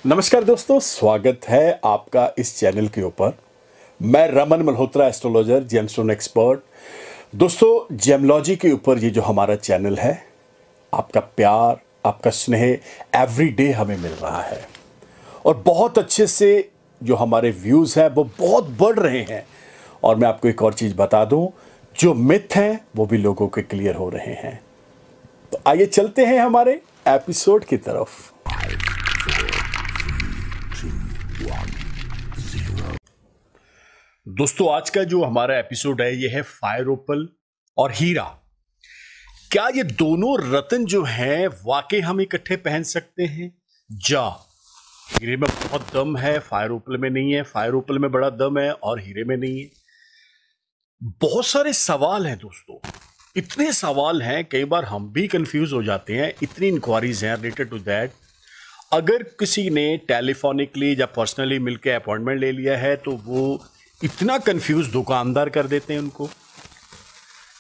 नमस्कार दोस्तों, स्वागत है आपका इस चैनल के ऊपर। मैं Raman Malhotra, astrologer, gemstone expert. दोस्तों, जेमलॉजी के ऊपर ये जो हमारा चैनल है, आपका प्यार, आपका स्नेह एवरी डे हमें मिल रहा है और बहुत अच्छे से जो हमारे व्यूज़ हैं वो बहुत बढ़ रहे हैं। और मैं आपको एक और चीज़ बता दूं, जो मिथ हैं वो भी लोगों के क्लियर हो रहे हैं। तो आइए चलते हैं हमारे एपिसोड की तरफ। दोस्तों, आज का जो हमारा एपिसोड है ये है फायर ओपल और हीरा। क्या ये दोनों रत्न जो हैं वाकई हम इकट्ठे पहन सकते हैं? हीरे में बहुत दम है, फायर ओपल में नहीं है। फायर ओपल में बड़ा दम है और हीरे में नहीं है। बहुत सारे सवाल हैं दोस्तों, इतने सवाल हैं, कई बार हम भी कंफ्यूज हो जाते हैं। इतनी इंक्वायरीज हैं रिलेटेड टू दैट। अगर किसी ने टेलीफोनिकली या पर्सनली मिलकर अपॉइंटमेंट ले लिया है तो वो इतना कंफ्यूज दुकानदार कर देते हैं उनको,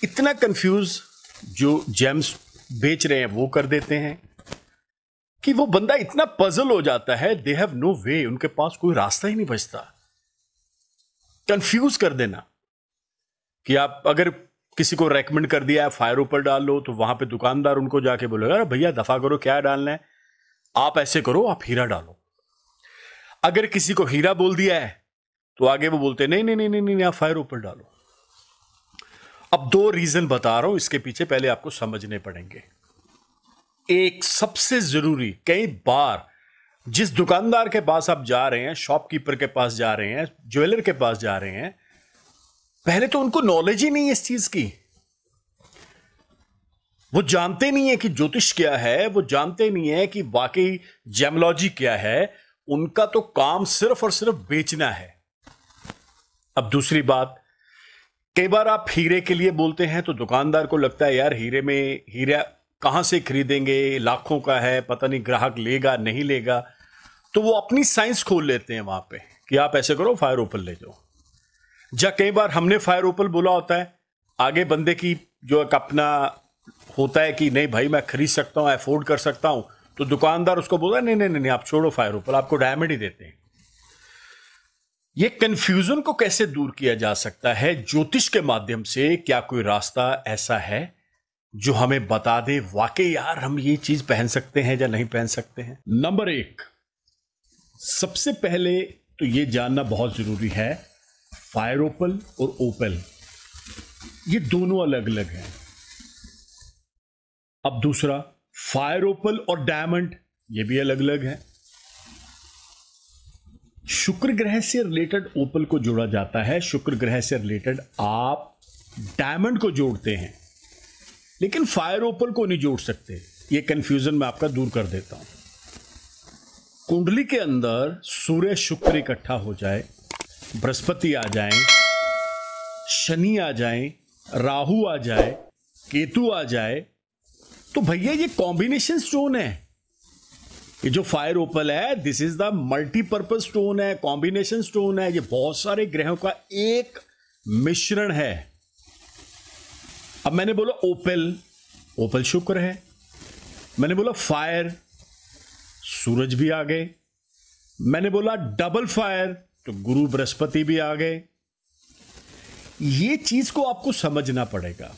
इतना कंफ्यूज जो जेम्स बेच रहे हैं वो कर देते हैं कि वो बंदा इतना पजल हो जाता है, दे हैव नो वे, उनके पास कोई रास्ता ही नहीं बचता। कंफ्यूज कर देना कि आप अगर किसी को रेकमेंड कर दिया है फायर ओपल डाल लो, तो वहां पे दुकानदार उनको जाके बोलेगा, अरे भैया दफा करो, क्या डालना है, आप ऐसे करो, आप हीरा डालो। अगर किसी को हीरा बोल दिया है तो आगे वो बोलते नहीं नहीं नहीं नहीं नहीं, आप फायर ओपल डालो। अब दो रीजन बता रहा हूं इसके पीछे, पहले आपको समझने पड़ेंगे। एक सबसे जरूरी, कई बार जिस दुकानदार के पास आप जा रहे हैं, शॉपकीपर के पास जा रहे हैं, ज्वेलर के पास जा रहे हैं, पहले तो उनको नॉलेज ही नहीं है इस चीज की। वो जानते नहीं है कि ज्योतिष क्या है, वो जानते नहीं है कि वाकई जेमलॉजी क्या है। उनका तो काम सिर्फ और सिर्फ बेचना है। अब दूसरी बात, कई बार आप हीरे के लिए बोलते हैं तो दुकानदार को लगता है यार हीरा कहां से खरीदेंगे, लाखों का है, पता नहीं ग्राहक लेगा नहीं लेगा, तो वो अपनी साइंस खोल लेते हैं वहां पे कि आप ऐसे करो, फायर ओपल ले जाओ। कई बार हमने फायर ओपल बोला होता है, आगे बंदे की जो एक अपना होता है कि नहीं भाई मैं खरीद सकता हूं, अफोर्ड कर सकता हूं, तो दुकानदार उसको बोला नहीं नहीं नहीं, आप छोड़ो फायर ओपल, आपको डायमंड ही देते हैं। ये कंफ्यूजन को कैसे दूर किया जा सकता है ज्योतिष के माध्यम से? क्या कोई रास्ता ऐसा है जो हमें बता दे वाकई यार हम ये चीज पहन सकते हैं या नहीं पहन सकते हैं? नंबर एक, सबसे पहले तो ये जानना बहुत जरूरी है, फायर ओपल और ओपल ये दोनों अलग अलग हैं। अब दूसरा, फायर ओपल और डायमंड ये भी अलग अलग है। शुक्र ग्रह से रिलेटेड ओपल को जोड़ा जाता है, शुक्र ग्रह से रिलेटेड आप डायमंड को जोड़ते हैं, लेकिन फायर ओपल को नहीं जोड़ सकते। ये कंफ्यूजन मैं आपका दूर कर देता हूं। कुंडली के अंदर सूर्य शुक्र इकट्ठा हो जाए, बृहस्पति आ जाए, शनि आ जाए, राहु आ जाए, केतु आ जाए, तो भैया ये कॉम्बिनेशन स्टोन है। ये जो फायर ओपल है, this is the multipurpose stone है, कॉम्बिनेशन स्टोन है। ये बहुत सारे ग्रहों का एक मिश्रण है। अब मैंने बोला ओपल, ओपल शुक्र है। मैंने बोला फायर, सूरज भी आ गए। मैंने बोला डबल फायर, तो गुरु बृहस्पति भी आ गए। ये चीज को आपको समझना पड़ेगा।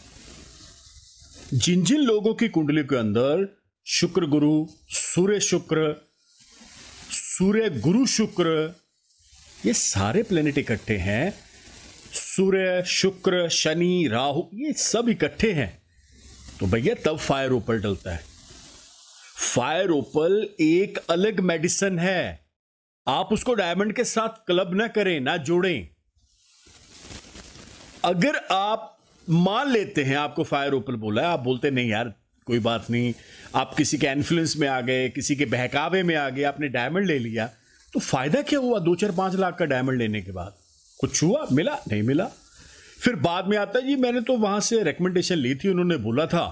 जिन जिन लोगों की कुंडली के अंदर शुक्र गुरु, सूर्य शुक्र, सूर्य गुरु शुक्र, ये सारे प्लेनेट इकट्ठे हैं, सूर्य शुक्र शनि राहु ये सब इकट्ठे हैं, तो भैया तब फायर ओपल डलता है। फायर ओपल एक अलग मेडिसिन है, आप उसको डायमंड के साथ क्लब ना करें, ना जोड़ें। अगर आप मान लेते हैं आपको फायर ओपल बोला है, आप बोलते नहीं यार कोई बात नहीं, आप किसी के इन्फ्लुएंस में आ गए, किसी के बहकावे में आ गए, आपने डायमंड ले लिया, तो फायदा क्या हुआ? 2-4-5 लाख का डायमंड लेने के बाद कुछ हुआ? मिला? नहीं मिला। फिर बाद में आता है जी मैंने तो वहां से रिकमेंडेशन ली थी, उन्होंने बोला था,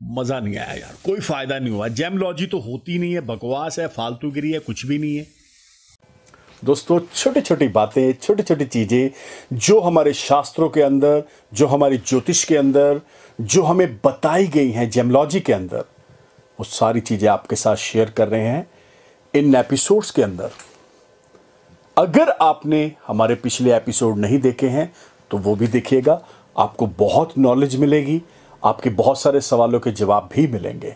मजा नहीं आया यार, कोई फायदा नहीं हुआ। जेमलॉजी तो होती नहीं है, बकवास है, फालतूगिरी है, कुछ भी नहीं है। दोस्तों, छोटी छोटी बातें, छोटी छोटी चीज़ें जो हमारे शास्त्रों के अंदर, जो हमारी ज्योतिष के अंदर, जो हमें बताई गई हैं जेमलॉजी के अंदर, वो सारी चीज़ें आपके साथ शेयर कर रहे हैं। इन एपिसोड्स के अंदर अगर आपने हमारे पिछले एपिसोड नहीं देखे हैं तो वो भी देखिएगा, आपको बहुत नॉलेज मिलेगी, आपके बहुत सारे सवालों के जवाब भी मिलेंगे।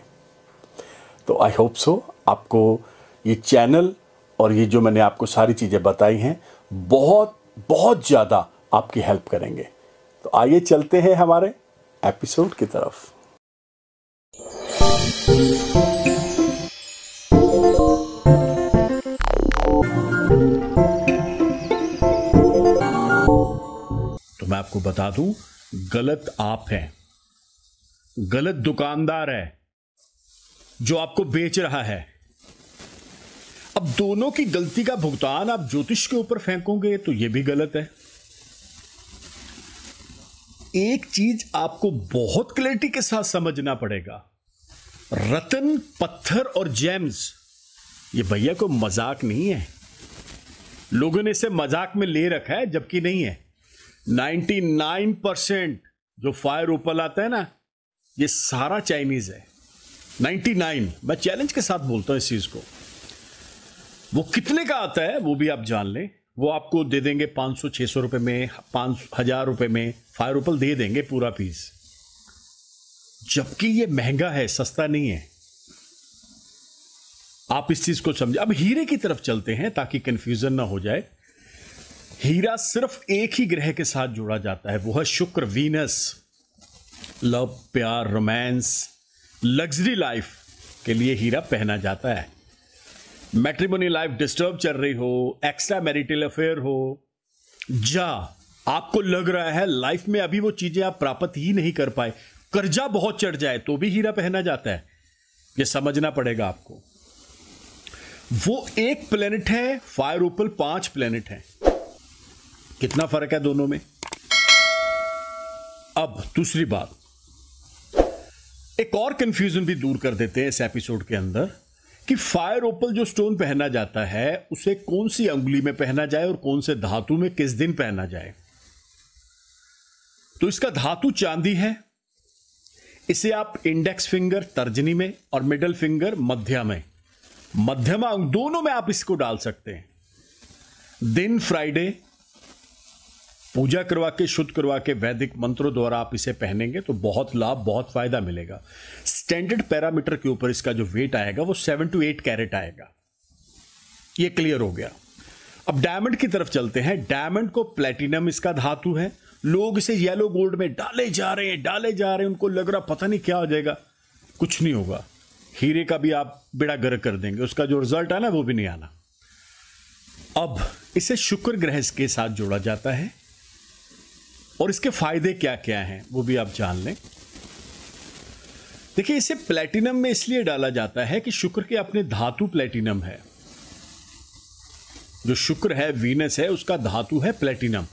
तो आई होप सो आपको ये चैनल और ये जो मैंने आपको सारी चीज़ें बताई हैं बहुत बहुत ज़्यादा आपकी हेल्प करेंगे। तो आइए चलते हैं हमारे एपिसोड की तरफ। तो मैं आपको बता दूं, गलत आप हैं, गलत दुकानदार है जो आपको बेच रहा है। अब दोनों की गलती का भुगतान आप ज्योतिष के ऊपर फेंकोगे तो यह भी गलत है। एक चीज आपको बहुत क्लैरिटी के साथ समझना पड़ेगा, रत्न, पत्थर और जेम्स ये भैया को मजाक नहीं है। लोगों ने इसे मजाक में ले रखा है, जबकि नहीं है। 99% जो फायर ओपल आता है ना, ये सारा चाइनीज है। 99, मैं चैलेंज के साथ बोलता हूं इस चीज को। वो कितने का आता है वो भी आप जान लें, वो आपको दे देंगे 500-600 रुपए में, 5,000 रुपए में फायर ओपल दे देंगे पूरा पीस, जबकि ये महंगा है, सस्ता नहीं है। आप इस चीज को समझे। अब हीरे की तरफ चलते हैं ताकि कंफ्यूजन ना हो जाए। हीरा सिर्फ एक ही ग्रह के साथ जोड़ा जाता है, वो है शुक्र, वीनस। लव, प्यार, रोमांस, लग्जरी लाइफ के लिए हीरा पहना जाता है। मैट्रिमोनी लाइफ डिस्टर्ब चल रही हो, एक्स्ट्रा मैरिटल अफेयर हो, आपको लग रहा है लाइफ में अभी वो चीजें आप प्राप्त ही नहीं कर पाए, कर्जा बहुत चढ़ जाए, तो भी हीरा पहना जाता है। ये समझना पड़ेगा आपको। वो एक प्लेनेट है, फायर ओपल 5 प्लेनेट है। कितना फर्क है दोनों में। अब दूसरी बात, एक और कंफ्यूजन भी दूर कर देते हैं इस एपिसोड के अंदर कि फायर ओपल जो स्टोन पहना जाता है उसे कौन सी अंगुली में पहना जाए और कौन से धातु में किस दिन पहना जाए। तो इसका धातु चांदी है। इसे आप इंडेक्स फिंगर तर्जनी में और मिडल फिंगर मध्य में, मध्यमा अंग दोनों में आप इसको डाल सकते हैं। दिन फ्राइडे पूजा करवा के, शुद्ध करवा के, वैदिक मंत्रों द्वारा आप इसे पहनेंगे तो बहुत लाभ, बहुत फायदा मिलेगा। स्टैंडर्ड पैरामीटर के ऊपर इसका जो वेट आएगा वो 7 to 8 कैरेट आएगा। ये क्लियर हो गया। अब डायमंड की तरफ चलते हैं। डायमंड को प्लेटिनम इसका धातु है। लोग इसे येलो गोल्ड में डाले जा रहे हैं, उनको लग रहा पता नहीं क्या हो जाएगा। कुछ नहीं होगा। हीरे का भी आप बेड़ा गर्क कर देंगे, उसका जो रिजल्ट आना वो भी नहीं आना। अब इसे शुक्र ग्रह के साथ जोड़ा जाता है और इसके फायदे क्या क्या हैं वो भी आप जान लें। देखिए, इसे प्लेटिनम में इसलिए डाला जाता है कि शुक्र के अपने धातु प्लेटिनम है। जो शुक्र है, वीनस है, उसका धातु है प्लेटिनम।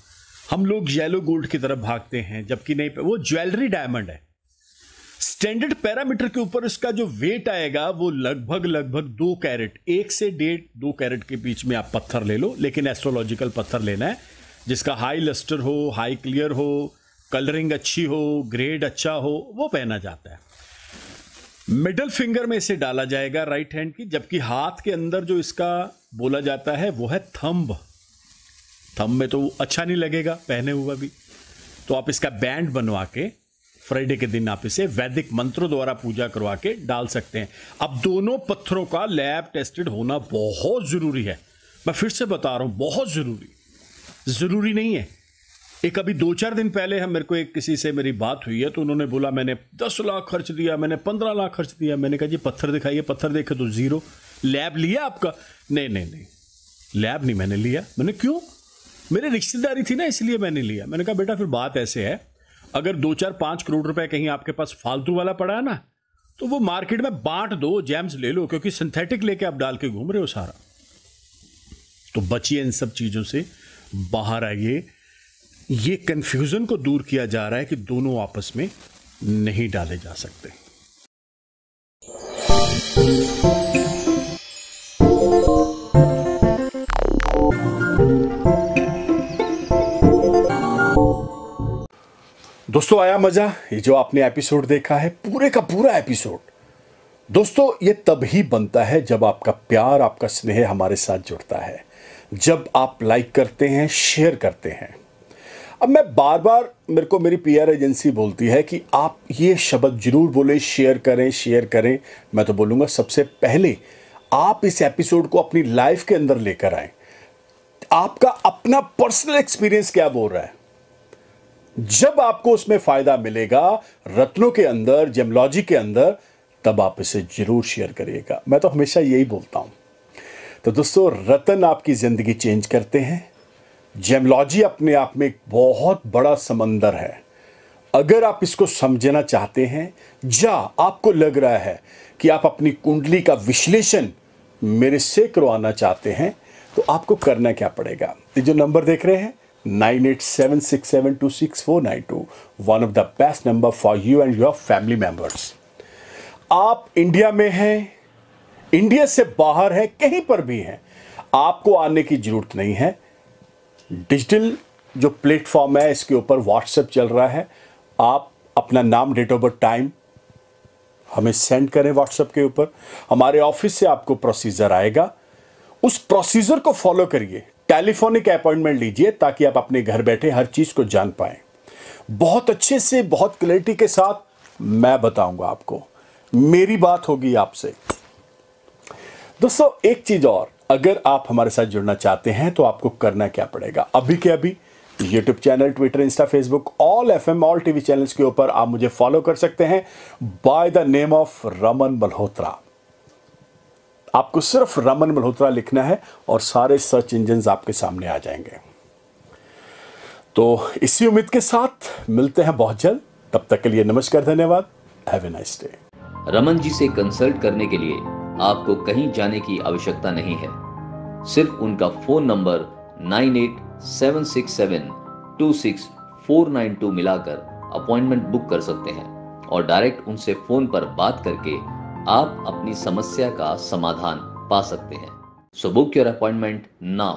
हम लोग येलो गोल्ड की तरफ भागते हैं, जबकि नहीं, वो ज्वेलरी डायमंड है। स्टैंडर्ड पैरामीटर के ऊपर इसका जो वेट आएगा वो लगभग 2 कैरेट, 1 से 1.5-2 कैरेट के बीच में आप पत्थर ले लो, लेकिन एस्ट्रोलॉजिकल पत्थर लेना है जिसका हाई लस्टर हो, हाई क्लियर हो, कलरिंग अच्छी हो, ग्रेड अच्छा हो, वो पहना जाता है। मिडल फिंगर में इसे डाला जाएगा राइट हैंड की, जबकि हाथ के अंदर जो इसका बोला जाता है वो है थंब। थंब में तो अच्छा नहीं लगेगा पहने हुआ भी, तो आप इसका बैंड बनवा के फ्राइडे के दिन आप इसे वैदिक मंत्रों द्वारा पूजा करवा के डाल सकते हैं। अब दोनों पत्थरों का लैब टेस्टेड होना बहुत जरूरी है। मैं फिर से बता रहा हूं, बहुत जरूरी नहीं है। एक अभी 2-4 दिन पहले मेरे को एक किसी से मेरी बात हुई है, तो उन्होंने बोला मैंने 10 लाख खर्च दिया, मैंने 15 लाख खर्च दिया। मैंने कहा जी पत्थर दिखाइए, पत्थर देखे तो 0। लैब लिया आपका? नहीं, लैब नहीं मैंने लिया। मैंने क्यों? मेरे रिश्तेदारी थी ना, इसलिए मैंने लिया। मैंने कहा बेटा फिर बात ऐसे है, अगर 2-4-5 करोड़ रुपए कहीं आपके पास फालतू वाला पड़ा है ना, तो वो मार्केट में बांट दो, जेम्स ले लो, क्योंकि सिंथेटिक लेके आप डाल के घूम रहे हो सारा। तो बचिए इन सब चीजों से, बाहर आइए। ये कंफ्यूजन को दूर किया जा रहा है कि दोनों आपस में नहीं डाले जा सकते। दोस्तों, आया मजा? ये जो आपने एपिसोड देखा है, पूरे का पूरा एपिसोड दोस्तों, ये तभी बनता है जब आपका प्यार, आपका स्नेह हमारे साथ जुड़ता है, जब आप लाइक करते हैं, शेयर करते हैं। अब मैं बार बार, मेरे को मेरी पीआर एजेंसी बोलती है कि आप ये शब्द जरूर बोलें, शेयर करें, शेयर करें। मैं तो बोलूँगा सबसे पहले आप इस एपिसोड को अपनी लाइफ के अंदर लेकर आएं। आपका अपना पर्सनल एक्सपीरियंस क्या बोल रहा है, जब आपको उसमें फायदा मिलेगा रत्नों के अंदर, जेमलॉजी के अंदर, तब आप इसे जरूर शेयर करिएगा। मैं तो हमेशा यही बोलता हूं। तो दोस्तों, रत्न आपकी जिंदगी चेंज करते हैं। जेमलॉजी अपने आप में एक बहुत बड़ा समंदर है। अगर आप इसको समझना चाहते हैं, या आपको लग रहा है कि आप अपनी कुंडली का विश्लेषण मेरे से करवाना चाहते हैं, तो आपको करना क्या पड़ेगा? ये जो नंबर देख रहे हैं 9876726492, one of the best number for you and your family members. आप इंडिया में हैं, इंडिया से बाहर हैं, कहीं पर भी हैं, आपको आने की जरूरत नहीं है। डिजिटल जो प्लेटफॉर्म है, इसके ऊपर व्हाट्सएप चल रहा है। आप अपना नाम, डेट ऑफ बर्थ, टाइम हमें सेंड करें व्हाट्सएप के ऊपर। हमारे ऑफिस से आपको प्रोसीजर आएगा, उस प्रोसीजर को फॉलो करिए। टेलीफोनिक अपॉइंटमेंट लीजिए ताकि आप अपने घर बैठे हर चीज को जान पाएं। बहुत अच्छे से, बहुत क्लैरिटी के साथ मैं बताऊंगा आपको, मेरी बात होगी आपसे। दोस्तों, एक चीज और, अगर आप हमारे साथ जुड़ना चाहते हैं तो आपको करना क्या पड़ेगा? अभी के अभी YouTube channel, Twitter, Insta, Facebook, all FM, all TV channels के ऊपर आप मुझे फॉलो कर सकते हैं by the name of Raman Malhotra. आपको सिर्फ रमन मल्होत्रा लिखना है और सारे सर्च इंजन्स आपके सामने आ जाएंगे। तो इसी उम्मीद के साथ मिलते हैं बहुत जल्द। तब तक के लिए नमस्कार, धन्यवाद, have a nice day. Raman ji से कंसल्ट करने के लिए आपको कहीं जाने की आवश्यकता नहीं है। सिर्फ उनका फोन नंबर 9876726492 मिलाकर अपॉइंटमेंट बुक कर सकते हैं और डायरेक्ट उनसे फोन पर बात करके आप अपनी समस्या का समाधान पा सकते हैं। So book your appointment now.